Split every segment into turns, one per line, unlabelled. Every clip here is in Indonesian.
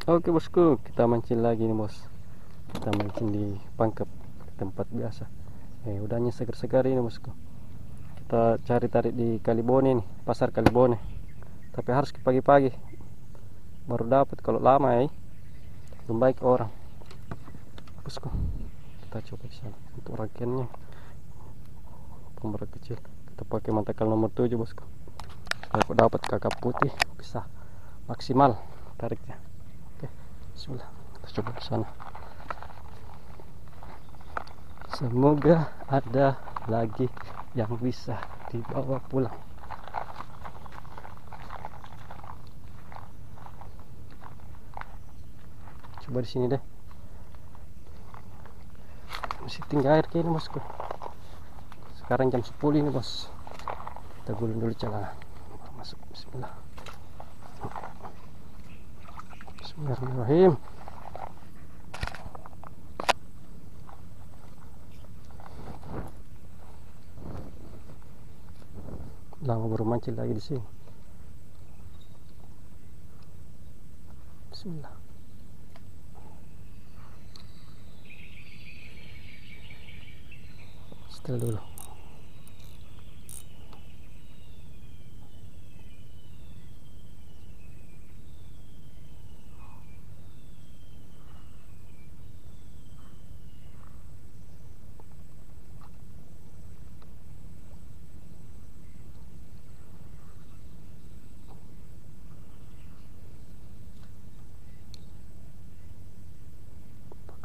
Oke bosku, kita mancing lagi nih bos. Kita mancing di pangkep tempat biasa. Udahnya segar-segar ini bosku. Kita cari tarik di Kalibone nih, pasar Kalibone. Tapi harus pagi-pagi, baru dapat. Kalau lama belum baik orang. Bosku, kita coba di sana untuk rangkaiannya. Pemberat kecil. Kita pakai mantakal nomor 7 bosku. Kalau dapat kakap putih bisa maksimal tariknya. Oke, bismillah. Kita coba ke sana. Semoga ada lagi yang bisa dibawa pulang. Coba di sini deh. Masih tinggi air kayaknya bosku. Sekarang jam 10 ini bos. Kita gulung dulu celana. Masuk. Bismillah. Bismillahirrahmanirrahim. Lama baru mancing lagi di sini. Bismillah. Setel dulu.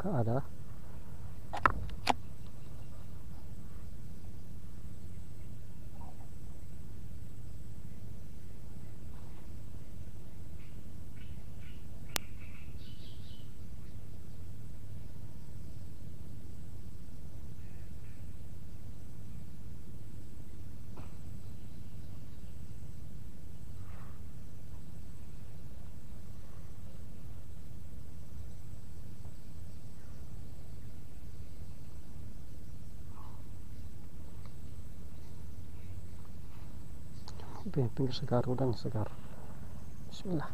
Apakah ada? Pinggir segar, udang segar. Bismillah.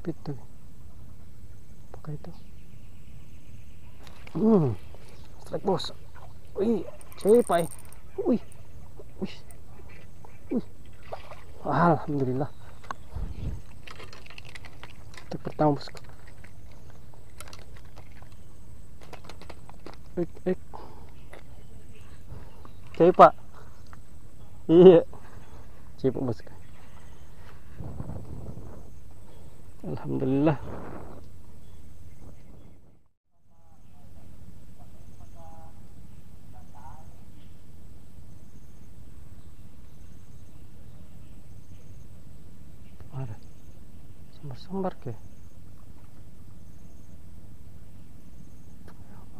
Itu apakah itu? Strike bos. Wih, cepai. Wih, wih, wih. Alhamdulillah. Itu pertama bosku. Cepak. Iya. Cepak bosku. Alhamdulillah. Ada sambar-sambar ke?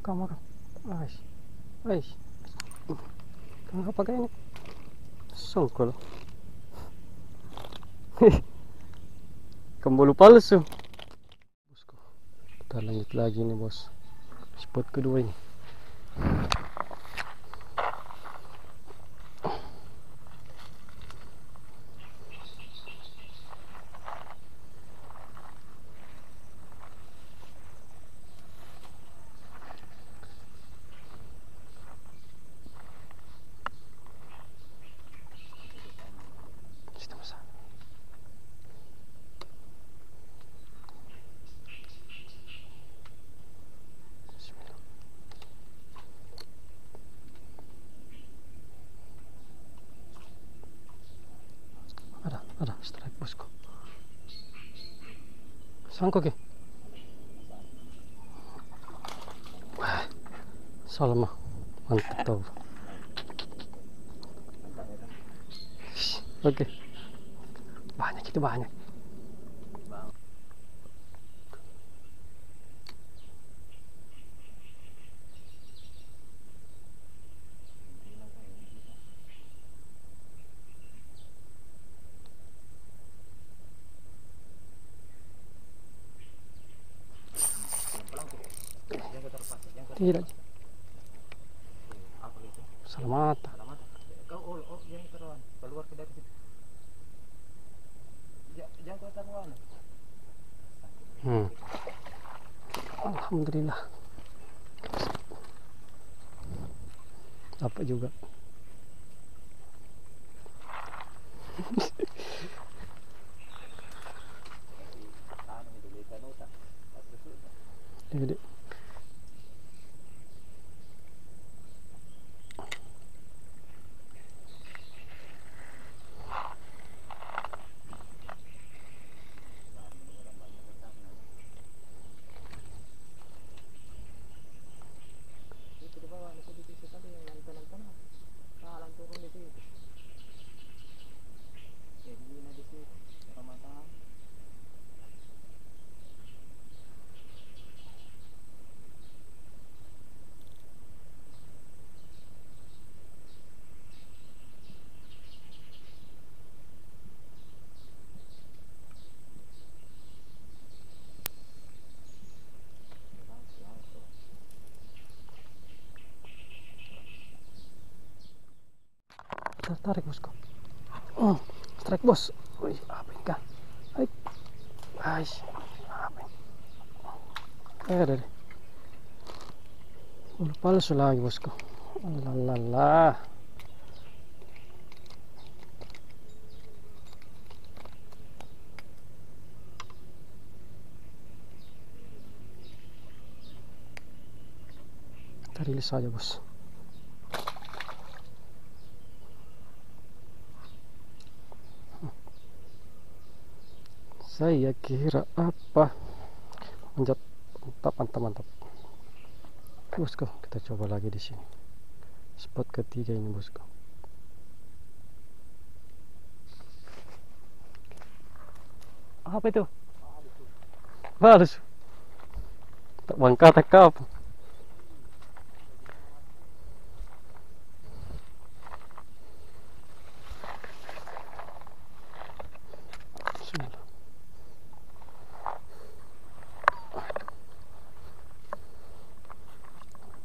Makan. Ais. Kenapa kayak ini? Songkol. Kembali palsu. Bosku, kita lanjut lagi nih bos. Spot kedua ini. Ada strike bosku. Sangkok ya? Wah, salma mantap tuh. Oke. Banyak itu banyak. Tidak.
Apa gitu?
Salamata.
Alamat. Kau yang taruhan keluar ke dari situ. Jangan kau taruhan.
Alhamdulillah. Dapat juga. Jadi
Itu di bawah itu di situ tadi yang nonton salah turun di situ. Jadi di situ Ramadan.
tarik bosku. Strike bos. Wih, apa ini kah? Hai. Apa ini? Ada deh. Udah palsu lagi bosku. Lalala. Kita rilis saja bos. Saya kira apa? Mantap. Bosku, kita coba lagi di sini. Spot ketiga ini bosku. Apa itu? Balas. Tak bangka tak apa. Bismillah.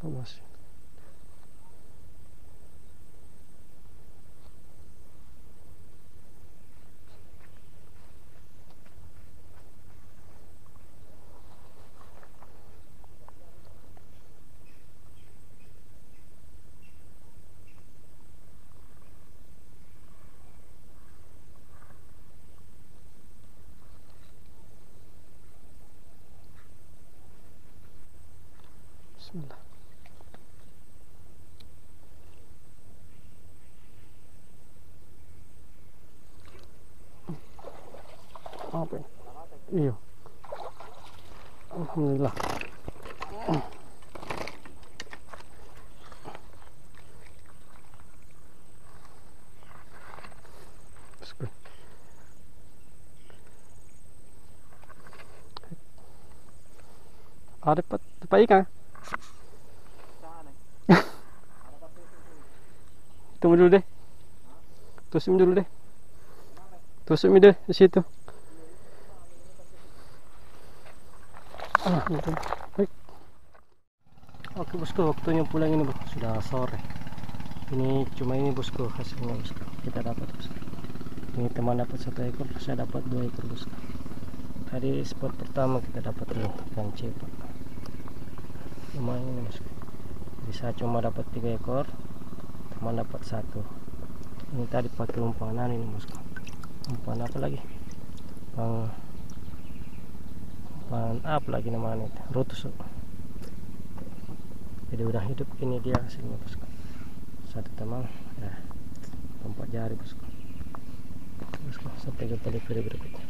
Masih. Bismillah. Apa ini? Iya. Alhamdulillah. Ada tempat ikan. Tunggu dulu deh. Tusuk dulu deh. Tusuk deh di situ. Betul. Baik. Oke bosku, waktunya pulang ini bos. Sudah sore. Ini cuma ini bosku hasilnya bosku. Kita dapat bosku. Ini teman dapat 1 ekor, saya dapat 2 ekor bosku. Tadi spot pertama kita dapat ikan cepak. Lumayan ini bosku. Jadi saya cuma dapat 3 ekor, teman dapat 1. Ini tadi pakai umpan ini bosku. Umpan apa lagi? Umpan apa lagi namanya itu? Rotus. Jadi udah hidup, ini dia hasilnya bosku. 1 teman ya 4 jari bosku. Sampai jumpa di video berikutnya.